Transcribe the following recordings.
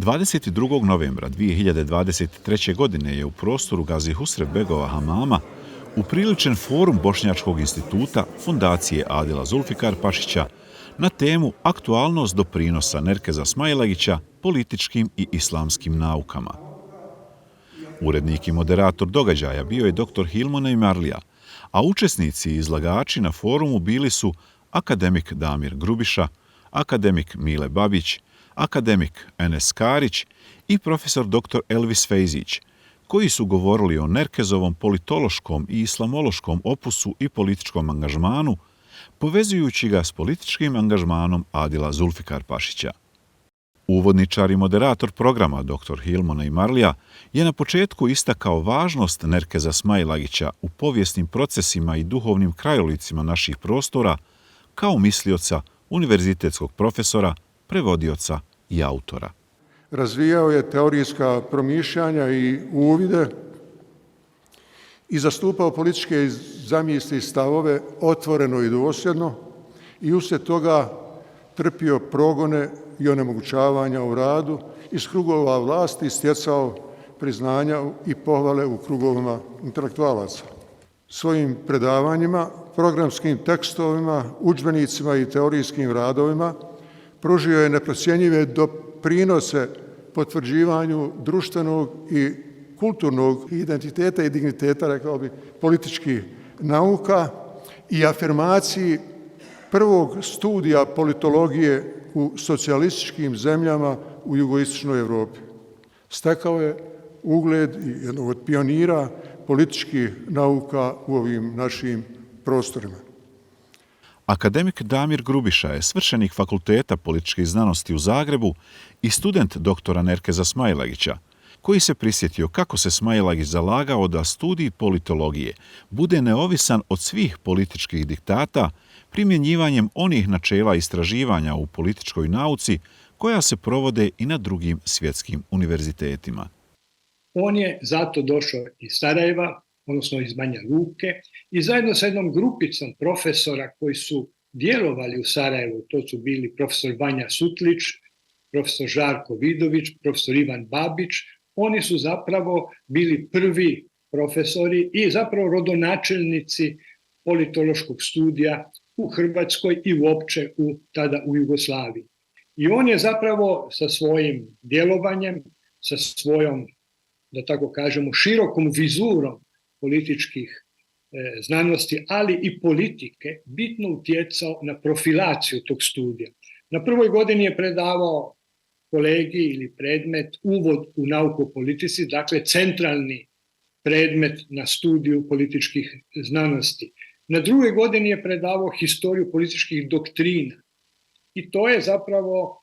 22. novembra 2023. godine je u prostoru Gazi Husrev-begova hamama upriličen forum Bošnjačkog instituta Fundacije Adila Zulfikar Pašića na temu aktualnost doprinosa Nerkeza Smailagića političkim i islamskim naukama. Urednik i moderator događaja bio je dr. Hilmo Neimarlija, a učesnici i izlagači na forumu bili su akademik Damir Grubiša, akademik Mile Babić, akademik Enes Karić i profesor dr. Elvis Fejzić, koji su govorili o Nerkezovom politološkom i islamološkom opusu i političkom angažmanu, povezujući ga s političkim angažmanom Adila Zulfikar Pašića. Uvodničar i moderator programa dr. Hilmo Neimarlija je na početku istakao važnost Nerkeza Smailagića u povijesnim procesima i duhovnim krajolicima naših prostora kao mislioca, univerzitetskog profesora, prevodioca i autora. Razvijao je teorijska promišljanja i uvide i zastupao političke zamisli i stavove otvoreno i dosljedno i uslijed toga trpio progone i onemogućavanja u radu iz krugova vlasti stjecao priznanja i pohvale u krugovima intelektualaca. Svojim predavanjima, programskim tekstovima, udžbenicima i teorijskim radovima pružio je neprocjenjive doprinose potvrđivanju društvenog i kulturnog identiteta i digniteta, rekao bi, političkih nauka i afirmaciji prvog studija politologije u socijalističkim zemljama u jugoistočnoj Europi. Stekao je ugled i jednog od pionira političkih nauka u ovim našim prostorima. Akademik Damir Grubiša je svršenik Fakulteta političkih znanosti u Zagrebu i student doktora Nerkeza Smailagića, koji se prisjetio kako se Smailagić zalagao da studij politologije bude neovisan od svih političkih diktata primjenjivanjem onih načela istraživanja u političkoj nauci koja se provode i na drugim svjetskim univerzitetima. On je zato došao iz Sarajeva, odnosno iz Banja Luke, i zajedno sa jednom grupicom profesora koji su djelovali u Sarajevu, to su bili profesor Vanja Sutlić, profesor Žarko Vidović, profesor Ivan Babić, oni su zapravo bili prvi profesori i zapravo rodonačelnici politološkog studija u Hrvatskoj i uopće tada u Jugoslaviji. I on je zapravo sa svojim djelovanjem, sa svojom, da tako kažemo, širokom vizurom političkih znanosti, ali i politike, bitno utjecao na profilaciju tog studija. Na prvoj godini je predavao kolegij ili predmet uvod u nauku o politici, dakle centralni predmet na studiju političkih znanosti. Na drugoj godini je predavao historiju političkih doktrina i to je zapravo,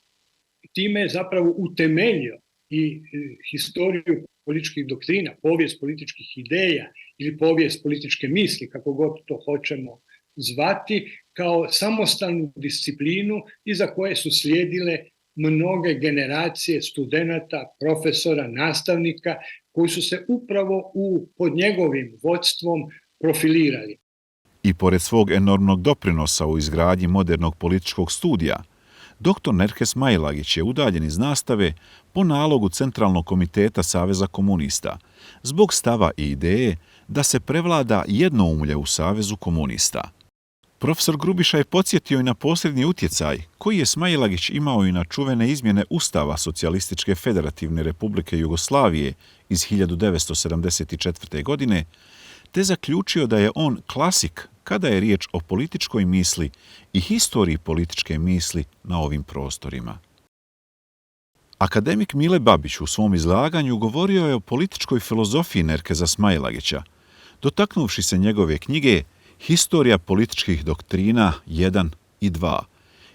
time je zapravo utemeljio i historiju političkih doktrina, povijest političkih ideja ili povijest političke misli, kako god to hoćemo zvati, kao samostalnu disciplinu iza koje su slijedile mnoge generacije studenata, profesora, nastavnika koji su se upravo pod njegovim vodstvom profilirali. I pored svog enormnog doprinosa u izgradnji modernog političkog studija, dr. Nerkez Smailagić je udaljen iz nastave po nalogu Centralnog komiteta Saveza komunista zbog stava i ideje da se prevlada jednoumlje u Savezu komunista. Profesor Grubiša je podsjetio i na posljednji utjecaj koji je Smailagić imao i na čuvene izmjene Ustava Socijalističke federativne republike Jugoslavije iz 1974. godine, te zaključio da je on klasik kada je riječ o političkoj misli i historiji političke misli na ovim prostorima. Akademik Mile Babić u svom izlaganju govorio je o političkoj filozofiji Nerkeza Smailagića, dotaknuvši se njegove knjige Historija političkih doktrina 1 i 2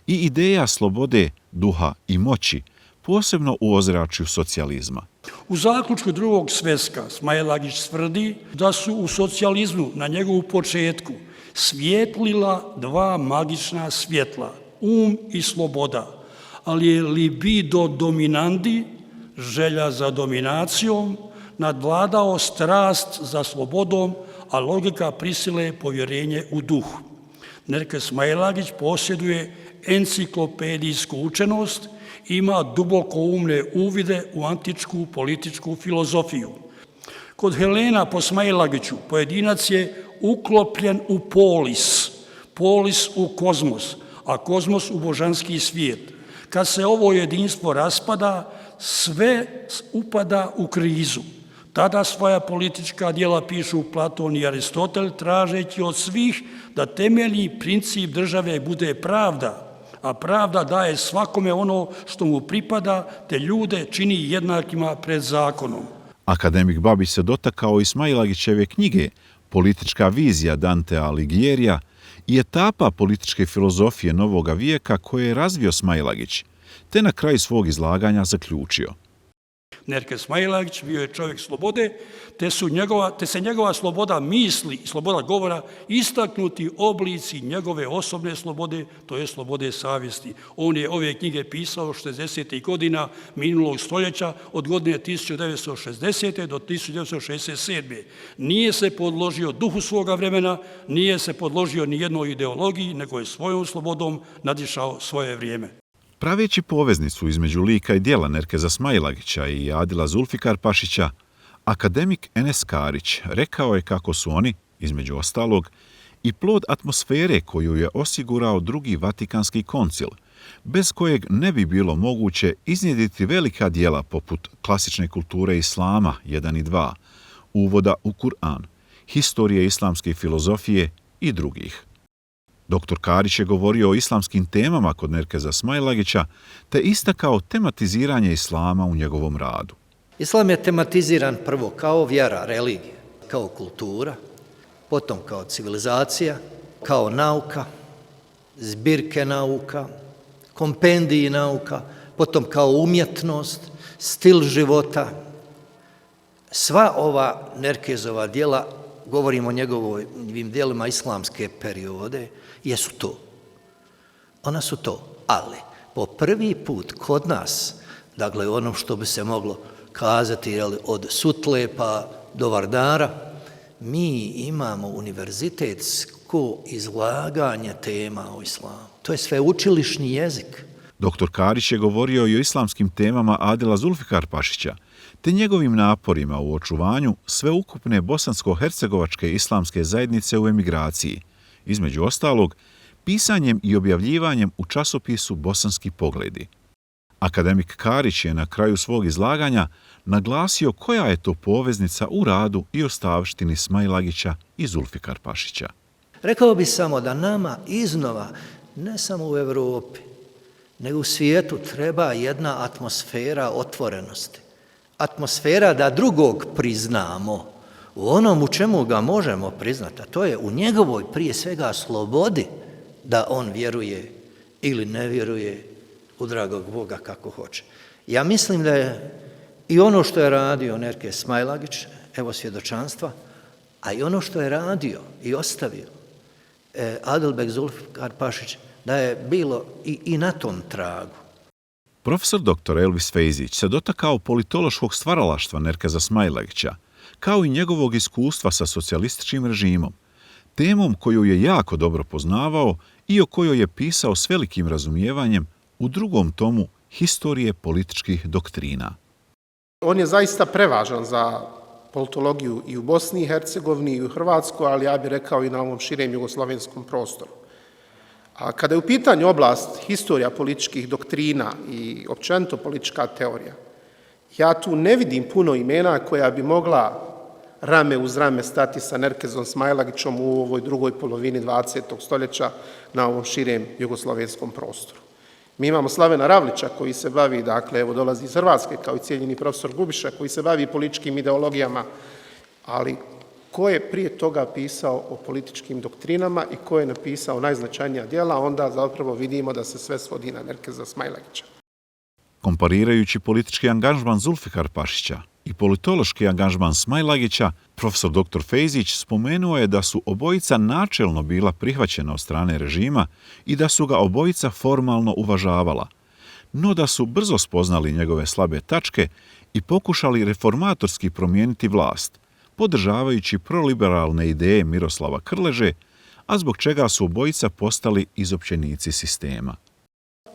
i ideja slobode, duha i moći, posebno u ozračju socijalizma. U zaključku Drugog svjetska Smailagić tvrdi da su u socijalizmu na njegovu početku svijetlila dva magična svjetla, i sloboda, ali je libido dominandi, želja za dominacijom, nadvladao strast za slobodom, a logika prisile povjerenje u duh. Nerkez Smailagić posjeduje enciklopedijsku učenost ima dubokoumne uvide u antičku političku filozofiju. Kod Helena po Smailagiću pojedinac je uklopljen u polis u kozmos, a kozmos u božanski svijet. Kad se ovo jedinstvo raspada, sve upada u krizu. Tada svoja politička djela pišu Platon i Aristotel, tražeći od svih da temeljni princip države bude pravda, a pravda daje svakome ono što mu pripada, te ljude čini jednakima pred zakonom. Akademik Babić se dotakao i Smailagićeve knjige Politička vizija Dantea Alighiera i etapa političke filozofije novoga vijeka koje je razvio Smailagić, te na kraju svog izlaganja zaključio. Nerke Smailagić bio je čovjek slobode, te se njegova sloboda misli i sloboda govora istaknuti oblici njegove osobne slobode, to je slobode savjesti. On je ove knjige pisao 60. godina minulog stoljeća, od godine 1960. do 1967. Nije se podložio duhu svoga vremena, nije se podložio ni jednoj ideologiji, nego je svojom slobodom nadišao svoje vrijeme. Praveći poveznicu između lika i djela Nerkeza Smailagića i Adila Zulfikarpašića, akademik Enes Karić rekao je kako su oni, između ostalog, i plod atmosfere koju je osigurao Drugi Vatikanski koncil, bez kojeg ne bi bilo moguće iznjedriti velika djela poput klasične kulture islama 1 i 2, uvoda u Kur'an, historije islamske filozofije i drugih. Dr. Karić je govorio o islamskim temama kod Nerkeza Smailagića, te istakao tematiziranje islama u njegovom radu. Islam je tematiziran prvo kao vjera, religija, kao kultura, potom kao civilizacija, kao nauka, zbirke nauka, kompendiji nauka, potom kao umjetnost, stil života. Sva ova Nerkezova djela, govorimo o njegovim djelima islamske periode, jesu to. Ona su to, ali po prvi put kod nas, dakle ono što bi se moglo kazati od Sutle pa do Vardara, mi imamo univerzitetsko izlaganje tema o islamu. To je sveučilišni jezik. Dr. Karić je govorio i o islamskim temama Adila Zulfikarpašića, te njegovim naporima u očuvanju sveukupne bosansko-hercegovačke islamske zajednice u emigraciji, između ostalog, pisanjem i objavljivanjem u časopisu Bosanski pogledi. Akademik Karić je na kraju svog izlaganja naglasio koja je to poveznica u radu i ostavštini Smailagića i Zulfikarpašića. Rekao bi samo da nama iznova, ne samo u Europi, nego u svijetu treba jedna atmosfera otvorenosti. Atmosfera da drugog priznamo u onom u čemu ga možemo priznati, a to je u njegovoj prije svega slobodi da on vjeruje ili ne vjeruje u dragog Boga kako hoće. Ja mislim da je i ono što je radio Nerke Smailagić, evo svjedočanstva, a i ono što je radio i ostavio Adilbek Zulfikarpašić, da je bilo i na tom tragu. Profesor dr. Elvis Fejzić se dotakao politološkog stvaralaštva Nerkeza Smailagića, kao i njegovog iskustva sa socijalističkim režimom, temom koju je jako dobro poznavao i o kojoj je pisao s velikim razumijevanjem u drugom tomu Historije političkih doktrina. On je zaista prevažan za politologiju i u Bosni i Hercegovini i u Hrvatskoj, ali ja bih rekao i na ovom širem jugoslovenskom prostoru. A kada je u pitanju oblast historija političkih doktrina i općenito politička teorija, ja tu ne vidim puno imena koja bi mogla rame uz rame stati sa Nerkezom Smailagićom u ovoj drugoj polovini 20. stoljeća na ovom širem jugoslovenskom prostoru. Mi imamo Slavena Ravlića koji se bavi, dakle, evo dolazi iz Hrvatske, kao i cijenjeni profesor Gubiša, koji se bavi političkim ideologijama, ali ko je prije toga pisao o političkim doktrinama i ko je napisao najznačajnija djela, onda zapravo vidimo da se sve svodi na Nerkeza Smailagića. Komparirajući politički angažman Zulfikarpašića i politološki angažman Smailagića, profesor dr. Fejzić spomenuo je da su obojica načelno bila prihvaćena od strane režima i da su ga obojica formalno uvažavala, no da su brzo spoznali njegove slabe tačke i pokušali reformatorski promijeniti vlast, podržavajući proliberalne ideje Miroslava Krleže, a zbog čega su obojica postali izopćenici sistema.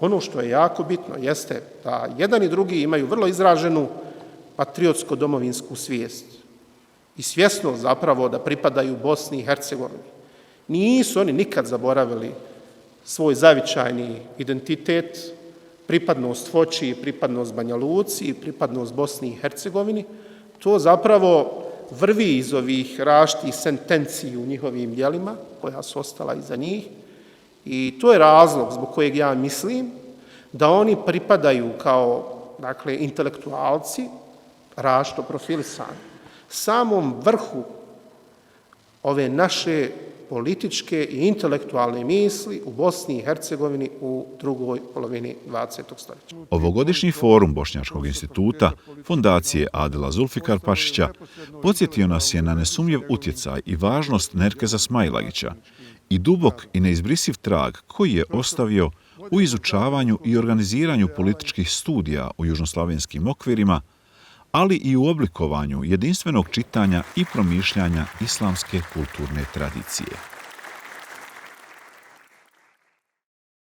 ono što je jako bitno jeste da jedan i drugi imaju vrlo izraženu patriotsko-domovinsku svijest i svjesnost zapravo da pripadaju Bosni i Hercegovini. Nisu oni nikad zaboravili svoj zavičajni identitet, pripadnost Foči, pripadnost Banja Luci, pripadnost Bosni i Hercegovini. To zapravo vrvi iz ovih različitih sentenciji u njihovim djelima, koja su ostala iza njih. I to je razlog zbog kojeg ja mislim da oni pripadaju kao, dakle, intelektualci, različito profilisani, samom vrhu ove naše političke i intelektualne misli u Bosni i Hercegovini u drugoj polovini 20. stoljeća. Ovogodišnji forum Bošnjačkog instituta, fondacije Adila Zulfikar Pašića, podsjetio nas je na nesumnjiv utjecaj i važnost Nerkeza Smailagića i dubok i neizbrisiv trag koji je ostavio u izučavanju i organiziranju političkih studija u južnoslavenskim okvirima, ali i u oblikovanju jedinstvenog čitanja i promišljanja islamske kulturne tradicije.